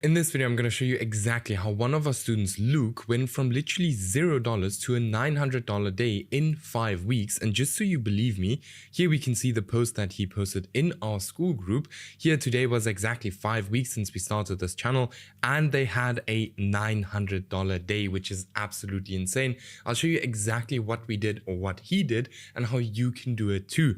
In this video, I'm going to show you exactly how one of our students, Luke, went from literally $0 to a $900 day in 5 weeks. And just so you believe me, here we can see the post that he posted in our school group. Here today was exactly 5 weeks since we started this channel, and they had a $900 day, which is absolutely insane. I'll show you exactly what we did or what he did and how you can do it too.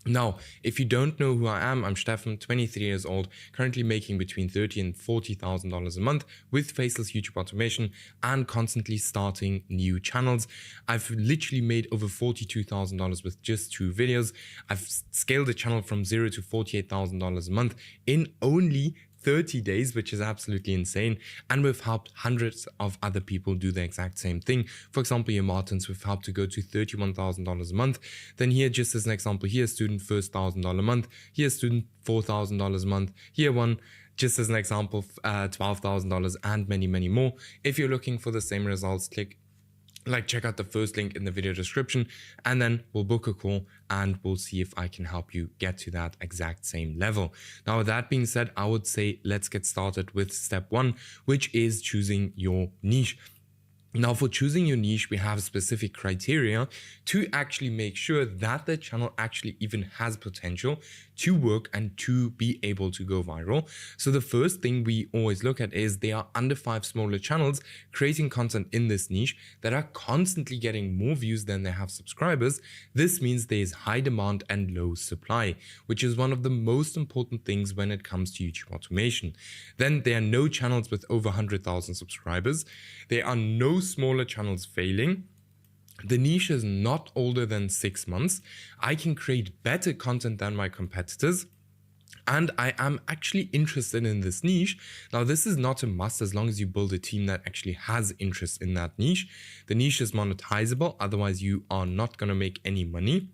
Now, if you don't know who I am, I'm Stefan, 23 years old, currently making between $30,000 and $40,000 a month with faceless YouTube automation and constantly starting new channels. I've literally made over $42,000 with just 2 videos. I've scaled the channel from $0 to $48,000 a month in only 30 days, which is absolutely insane. And we've helped hundreds of other people do the exact same thing. For example, your Martins, we've helped to go to $31,000 a month. Then here, just as an example, here student first $1,000 a month, here student $4,000 a month, here one, just as an example, $12,000 and many, many more. If you're looking for the same results, check out the first link in the video description, and then we'll book a call and we'll see if I can help you get to that exact same level. Now, with that being said, I would say let's get started with step 1, which is choosing your niche. Now, for choosing your niche, we have specific criteria to actually make sure that the channel actually even has potential to work and to be able to go viral. So the first thing we always look at is there are under 5 smaller channels creating content in this niche that are constantly getting more views than they have subscribers. This means there is high demand and low supply, which is one of the most important things when it comes to YouTube automation. Then there are no channels with over 100,000 subscribers. There are no smaller channels failing. The niche is not older than 6 months. I can create better content than my competitors, and I am actually interested in this niche. Now, this is not a must as long as you build a team that actually has interest in that niche. The niche is monetizable, otherwise you are not going to make any money.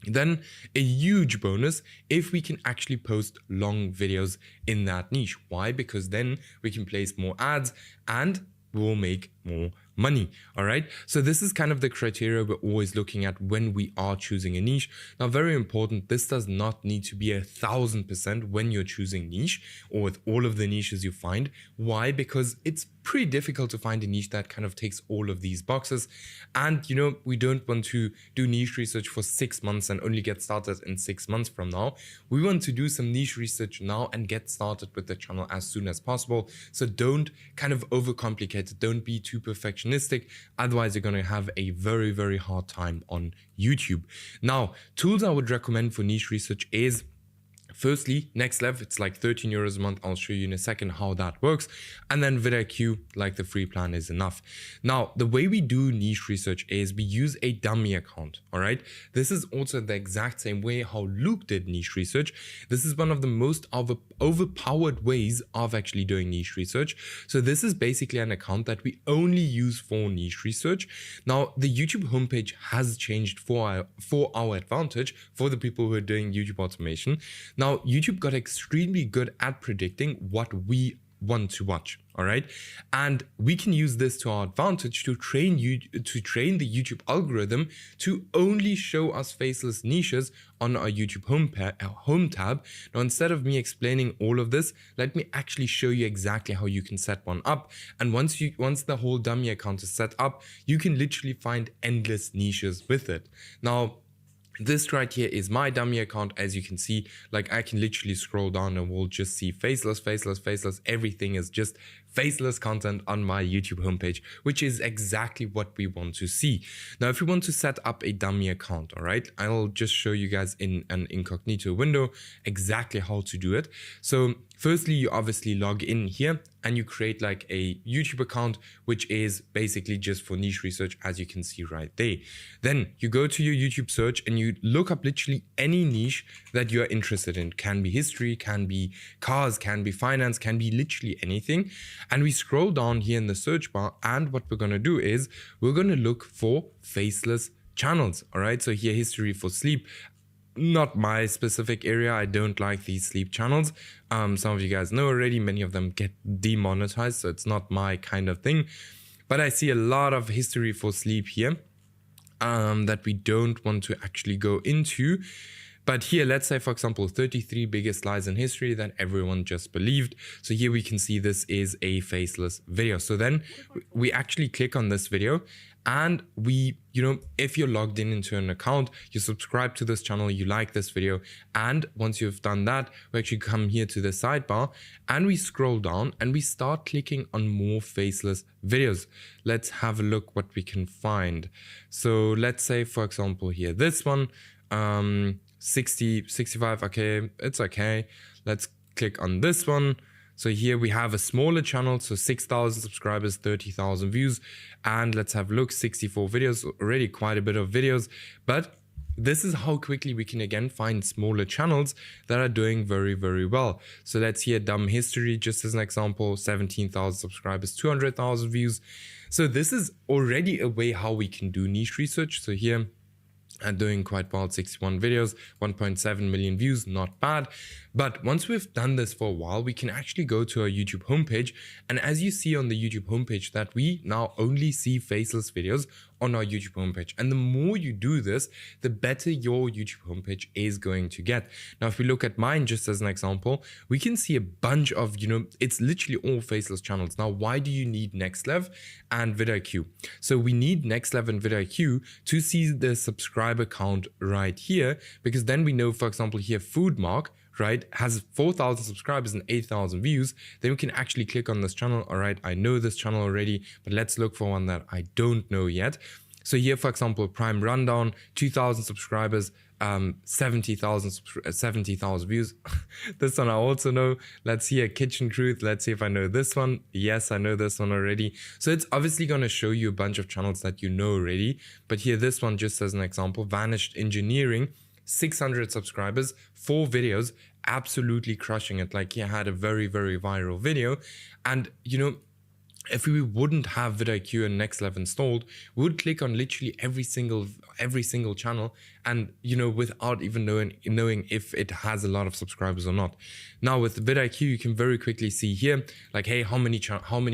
Then a huge bonus if we can actually post long videos in that niche. Why? Because then we can place more ads and we'll make more money. All right. So this is kind of the criteria we're always looking at when we are choosing a niche. Now, very important, this does not need to be 1,000% when you're choosing niche or with all of the niches you find. Why? Because it's pretty difficult to find a niche that kind of takes all of these boxes. And, we don't want to do niche research for 6 months and only get started in 6 months from now. We want to do some niche research now and get started with the channel as soon as possible. So don't kind of overcomplicate it. Don't be too perfectionistic. Otherwise, you're going to have a very, very hard time on YouTube. Now, tools I would recommend for niche research is, firstly, Next Level. It's like 13 euros a month. I'll show you in a second how that works. And then VidIQ, like the free plan, is enough. Now, the way we do niche research is we use a dummy account. All right. This is also the exact same way how Luke did niche research. This is one of the most overpowered ways of actually doing niche research. So this is basically an account that we only use for niche research. Now, the YouTube homepage has changed for our advantage for the people who are doing YouTube automation. Now, YouTube got extremely good at predicting what we want to watch. All right. And we can use this to our advantage to train the YouTube algorithm to only show us faceless niches on our YouTube home tab. Now, instead of me explaining all of this, let me actually show you exactly how you can set one up. And once the whole dummy account is set up, you can literally find endless niches with it. Now, this right here is my dummy account. As you can see, I can literally scroll down and we'll just see faceless, faceless, faceless. Everything is just faceless content on my YouTube homepage, which is exactly what we want to see. Now, if you want to set up a dummy account, all right, I'll just show you guys in an incognito window exactly how to do it. So firstly, you obviously log in here and you create like a YouTube account, which is basically just for niche research, as you can see right there. Then you go to your YouTube search and you look up literally any niche that you're interested in. Can be history, can be cars, can be finance, can be literally anything. And we scroll down here in the search bar, and what we're going to do is we're going to look for faceless channels. All right. So here, history for sleep. Not my specific area. I don't like these sleep channels. Some of you guys know already, many of them get demonetized, so it's not my kind of thing. But I see a lot of history for sleep here that we don't want to actually go into. But here, let's say, for example, 33 biggest lies in history that everyone just believed. So here we can see this is a faceless video. So then we actually click on this video, and we, if you're logged in into an account, you subscribe to this channel, you like this video, and once you've done that, we actually come here to the sidebar and we scroll down and we start clicking on more faceless videos. Let's have a look what we can find. So let's say, for example, here, this one, 65, okay, it's okay. Let's click on this one. So here we have a smaller channel, so 6,000 subscribers, 30,000 views, and let's have a look, 64 videos, already quite a bit of videos, but this is how quickly we can again find smaller channels that are doing very, very well. So let's hear Dumb History, just as an example, 17,000 subscribers, 200,000 views. So this is already a way how we can do niche research. So here, and doing quite well, 61 videos, 1.7 million views, not bad. But once we've done this for a while, we can actually go to our YouTube homepage. And as you see on the YouTube homepage, that we now only see faceless videos on our YouTube homepage. And the more you do this, the better your YouTube homepage is going to get. Now, if we look at mine, just as an example, we can see a bunch of, it's literally all faceless channels. Now, why do you need NextLev and VidIQ? So we need NextLev and VidIQ to see the subscriber count right here, because then we know, for example, here, Foodmark, right, has 4,000 subscribers and 8,000 views. Then we can actually click on this channel. All right, I know this channel already, but let's look for one that I don't know yet. So here, for example, Prime Rundown, 2,000 subscribers, 70,000 views. This one I also know. Let's see a Kitchen Truth. Let's see if I know this one. Yes, I know this one already. So it's obviously going to show you a bunch of channels that you know already. But here, this one, just as an example, Vanished Engineering, 600 subscribers, 4 videos, absolutely crushing it. Like, he had a very, very viral video. And, if we wouldn't have VidIQ and NextLev installed, we would click on literally every single channel, and without even knowing if it has a lot of subscribers or not. Now with VidIQ, you can very quickly see here, like, hey, how many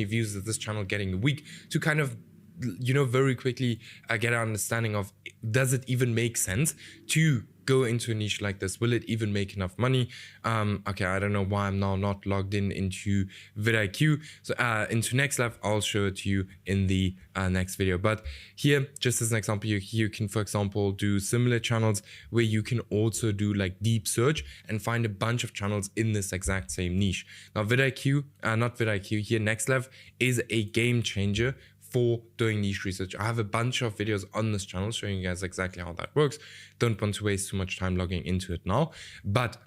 views is this channel getting a week, to kind of very quickly get an understanding of, does it even make sense to go into a niche like this? Will it even make enough money? Okay, I don't know why I'm now not logged into VidIQ. So into NextLev, I'll show it to you in the next video. But here, just as an example, you can, for example, do similar channels where you can also do like deep search and find a bunch of channels in this exact same niche. Now VidIQ, not VidIQ, here NextLev is a game changer for doing niche research. I have a bunch of videos on this channel showing you guys exactly how that works. Don't want to waste too much time logging into it now. But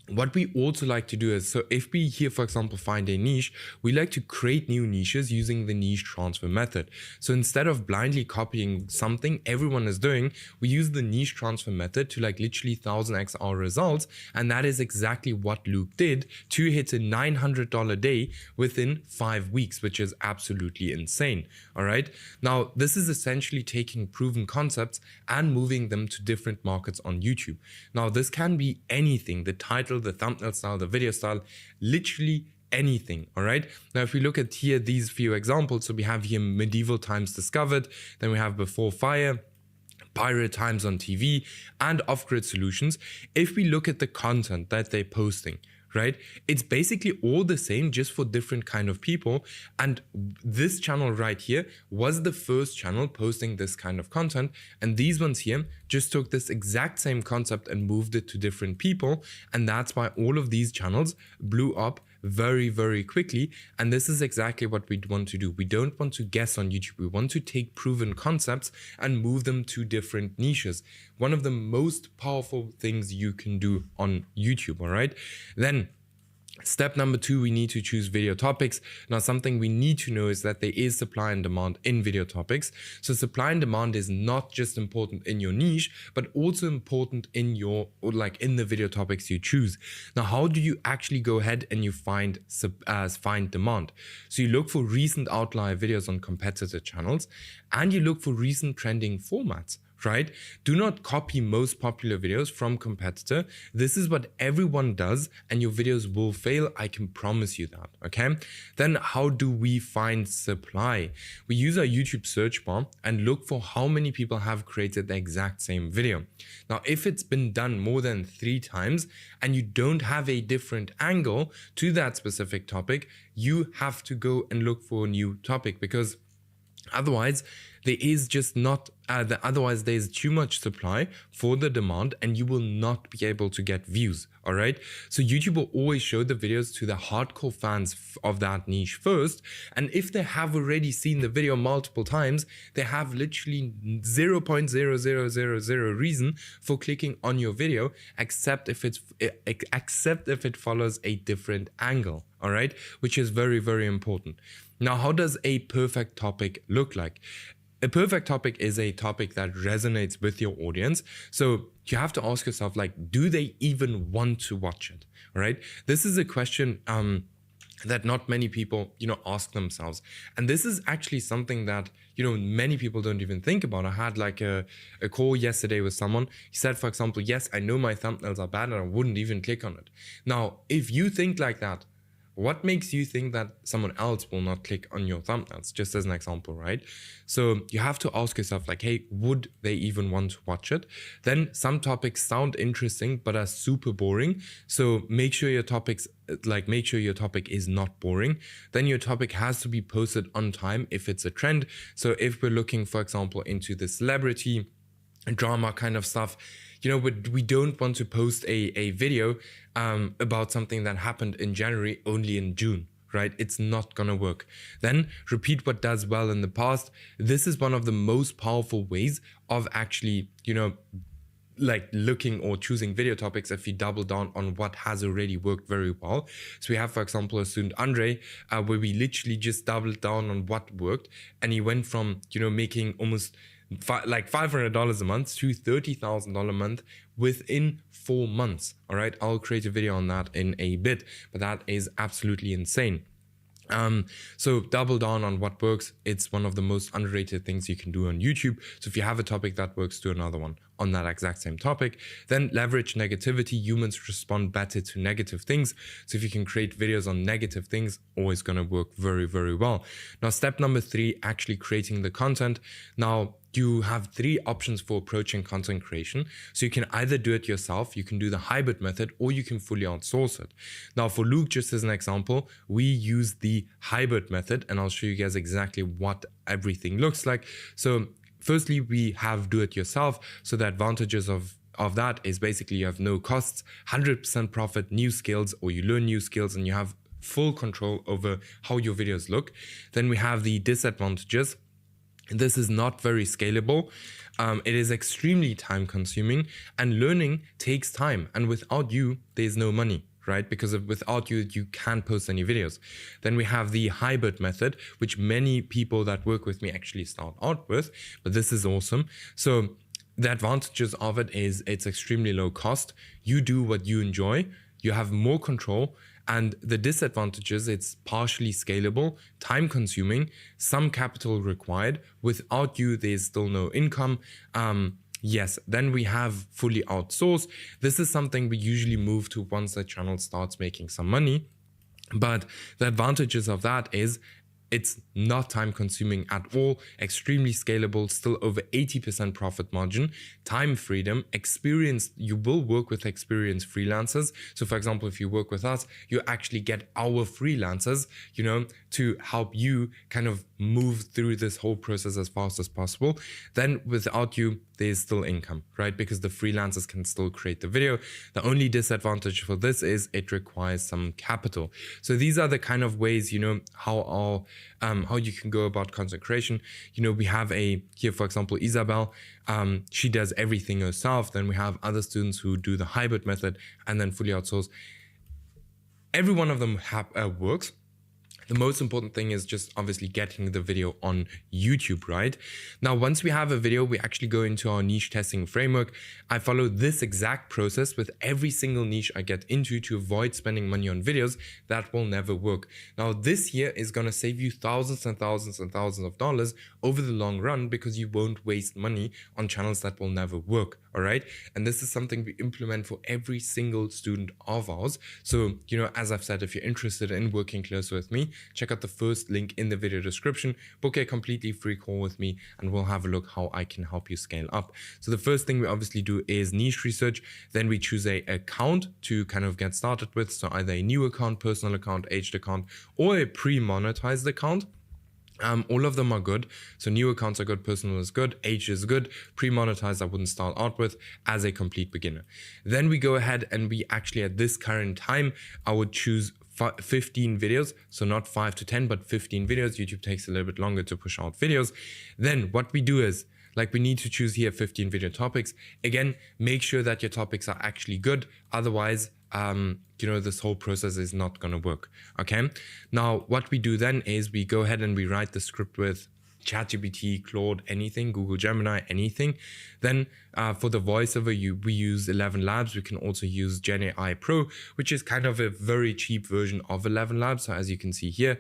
what we also like to do is, so if we here, for example, find a niche, we like to create new niches using the niche transfer method. So instead of blindly copying something everyone is doing, we use the niche transfer method to like literally 1000x our results. And that is exactly what Luke did to hit a $900 day within 5 weeks, which is absolutely insane. All right. Now, this is essentially taking proven concepts and moving them to different markets on YouTube. Now, this can be anything: the title, the thumbnail style, the video style, literally anything. All right. Now, if we look at here, these few examples, so we have here medieval times discovered, then we have before fire, pirate times on TV, and off-grid solutions. If we look at the content that they're posting, right, it's basically all the same, just for different kind of people. And this channel right here was the first channel posting this kind of content, and these ones here just took this exact same concept and moved it to different people. And that's why all of these channels blew up very, very quickly. And this is exactly what we want to do. We don't want to guess on YouTube. We want to take proven concepts and move them to different niches. One of the most powerful things you can do on YouTube. All right. Then step number 2, we need to choose video topics. Now, something we need to know is that there is supply and demand in video topics. So supply and demand is not just important in your niche, but also important in your, or like in the video topics you choose. Now, how do you actually go ahead and you find demand? So you look for recent outlier videos on competitor channels, and you look for recent trending formats, right? Do not copy most popular videos from competitor. This is what everyone does and your videos will fail. I can promise you that, okay? Then how do we find supply? We use our YouTube search bar and look for how many people have created the exact same video. Now, if it's been done more than 3 times and you don't have a different angle to that specific topic, you have to go and look for a new topic, because otherwise there is just not otherwise there's too much supply for the demand and you will not be able to get views. All right, so YouTube will always show the videos to the hardcore fans of that niche first, and if they have already seen the video multiple times, they have literally 0.0000 reason for clicking on your video, except if it follows a different angle. All right, which is very, very important. Now, how does a perfect topic look like? A perfect topic is a topic that resonates with your audience. So you have to ask yourself, like, do they even want to watch it? All right. This is a question that not many people, ask themselves. And this is actually something that, many people don't even think about. I had like a call yesterday with someone. He said, for example, yes, I know my thumbnails are bad and I wouldn't even click on it. Now, if you think like that, what makes you think that someone else will not click on your thumbnails? Just as an example, right? So you have to ask yourself, like, hey, would they even want to watch it? Then some topics sound interesting but are super boring. So make sure your topic is not boring. Then your topic has to be posted on time if it's a trend. So if we're looking, for example, into the celebrity drama kind of stuff, we don't want to post a video about something that happened in January only in June, right? It's not gonna work. Then repeat what does well in the past. This is one of the most powerful ways of actually, like looking or choosing video topics if you double down on what has already worked very well. So we have, for example, a student, Andre, where we literally just doubled down on what worked, and he went from, making almost like $500 a month to $30,000 a month within 4 months. All right, I'll create a video on that in a bit, but that is absolutely insane. So double down on what works. It's one of the most underrated things you can do on YouTube. So if you have a topic that works, do another one on that exact same topic. Then leverage negativity. Humans respond better to negative things. So if you can create videos on negative things, always going to work very, very well. Now, step number 3, actually creating the content. Now, you have 3 options for approaching content creation. So you can either do it yourself, you can do the hybrid method, or you can fully outsource it. Now for Luke, just as an example, we use the hybrid method, and I'll show you guys exactly what everything looks like. So firstly, we have do it yourself. So the advantages of that is basically you have no costs, 100% profit, new skills, or you learn new skills and you have full control over how your videos look. Then we have the disadvantages. This is not very scalable. It is extremely time consuming, and learning takes time. And without you, there's no money, right? Because without you, you can't post any videos. Then we have the hybrid method, which many people that work with me actually start out with, but this is awesome. So the advantages of it is it's extremely low cost. You do what you enjoy. You have more control. And the disadvantages, it's partially scalable, time consuming, some capital required. Without you, there's still no income. Yes, then we have fully outsourced. This is something we usually move to once the channel starts making some money. But the advantages of that is it's not time consuming at all, extremely scalable, still over 80% profit margin, time freedom, experience. You will work with experienced freelancers. So for example, if you work with us, you actually get our freelancers, to help you kind of move through this whole process as fast as possible. Then without you, there's still income, right? Because the freelancers can still create the video. The only disadvantage for this is it requires some capital. So these are the kind of ways, how you can go about content creation. We have here, for example, Isabel, she does everything herself. Then we have other students who do the hybrid method and then fully outsource. Every one of them works. The most important thing is just obviously getting the video on YouTube, right? Now, once we have a video, we actually go into our niche testing framework. I follow this exact process with every single niche I get into to avoid spending money on videos that will never work. Now, this here is going to save you thousands and thousands and thousands of dollars over the long run because you won't waste money on channels that will never work, all right? And this is something we implement for every single student of ours. So, as I've said, if you're interested in working closer with me, check out the first link in the video description, book a completely free call with me, and we'll have a look how I can help you scale up. So the first thing we obviously do is niche research. Then we choose a account to kind of get started with. So either a new account, personal account, aged account, or a pre-monetized account. All of them are good. So new accounts are good, personal is good, age is good, pre-monetized I wouldn't start out with as a complete beginner. Then we go ahead and we actually at this current time, I would choose 15 videos. So not 5 to 10, but 15 videos. YouTube takes a little bit longer to push out videos. Then what we do is, like, we need to choose here 15 video topics. Again, make sure that your topics are actually good. Otherwise, this whole process is not going to work. Okay. Now, what we do then is we go ahead and we write the script with ChatGPT, Claude, anything, Google Gemini, anything. Then for the voiceover, we use 11 Labs. We can also use Gen AI Pro, which is kind of a very cheap version of 11 Labs. So as you can see here,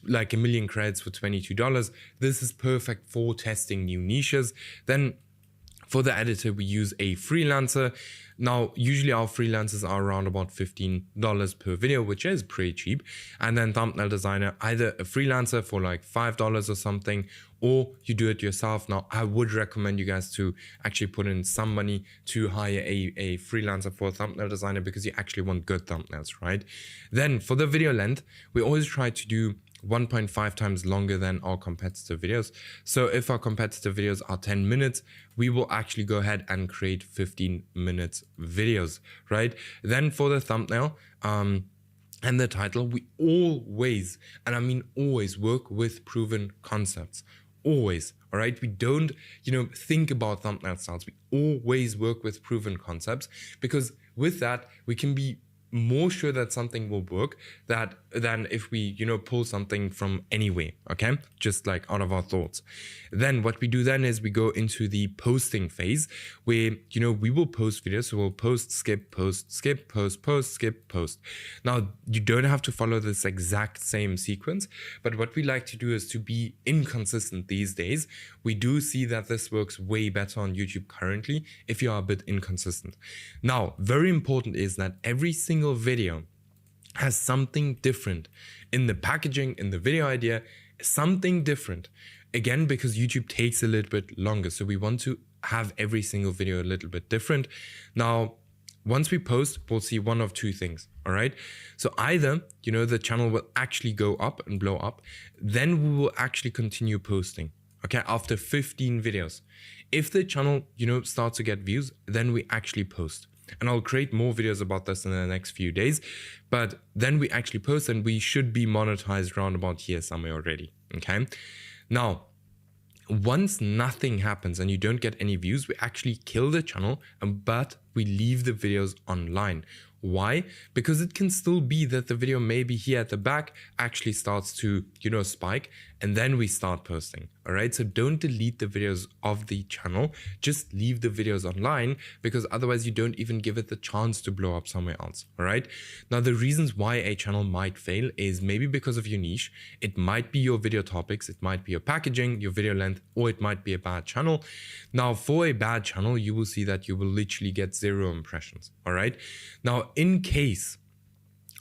like 1 million credits for $22. This is perfect for testing new niches. Then for the editor, we use a freelancer. Now, usually our freelancers are around about $15 per video, which is pretty cheap. And then thumbnail designer, either a freelancer for like $5 or something, or you do it yourself. Now, I would recommend you guys to actually put in some money to hire a freelancer for a thumbnail designer because you actually want good thumbnails, right? Then for the video length, we always try to do 1.5 times longer than our competitor videos. So if our competitor videos are 10 minutes, we will actually go ahead and create 15 minutes videos, right? Then for the thumbnail and the title, we always, and I mean always, work with proven concepts. Always, all right? We don't, think about thumbnail styles. We always work with proven concepts because with that, we can be more sure that something will work than if we pull something from anywhere, okay, just like out of our thoughts. Then what we do then is we go into the posting phase where we will post videos. So we'll post, skip, post, skip, post, post, skip, post. Now you don't have to follow this exact same sequence, but what we like to do is to be inconsistent these days. We do see that this works way better on YouTube currently if you are a bit inconsistent. Now, very important is that every single video has something different in the packaging, in the video idea, something different. Again, because YouTube takes a little bit longer. So we want to have every single video a little bit different. Now, once we post, we'll see one of two things, all right? So either, the channel will actually go up and blow up, then we will actually continue posting, okay, after 15 videos. If the channel, starts to get views, then we actually post. And I'll create more videos about this in the next few days. But then we actually post and we should be monetized around about here somewhere already, okay? Now, once nothing happens and you don't get any views, we actually kill the channel, but we leave the videos online. Why? Because it can still be that the video maybe here at the back actually starts to, spike, and then we start posting. All right. So don't delete the videos of the channel. Just leave the videos online because otherwise you don't even give it the chance to blow up somewhere else. All right. Now, the reasons why a channel might fail is maybe because of your niche. It might be your video topics. It might be your packaging, your video length, or it might be a bad channel. Now, for a bad channel, you will see that you will literally get 0 impressions. All right. Now, in case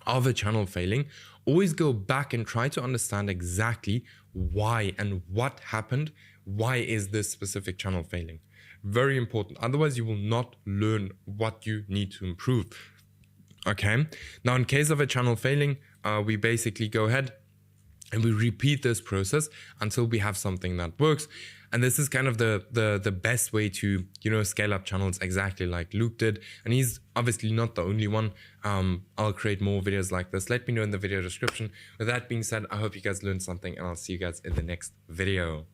of a channel failing, always go back and try to understand exactly why and what happened. Why is this specific channel failing? Very important. Otherwise, you will not learn what you need to improve. Okay. Now, in case of a channel failing, we basically go ahead and we repeat this process until we have something that works. And this is kind of the best way to, scale up channels, exactly like Luke did. And he's obviously not the only one. I'll create more videos like this. Let me know in the video description. With that being said, I hope you guys learned something and I'll see you guys in the next video.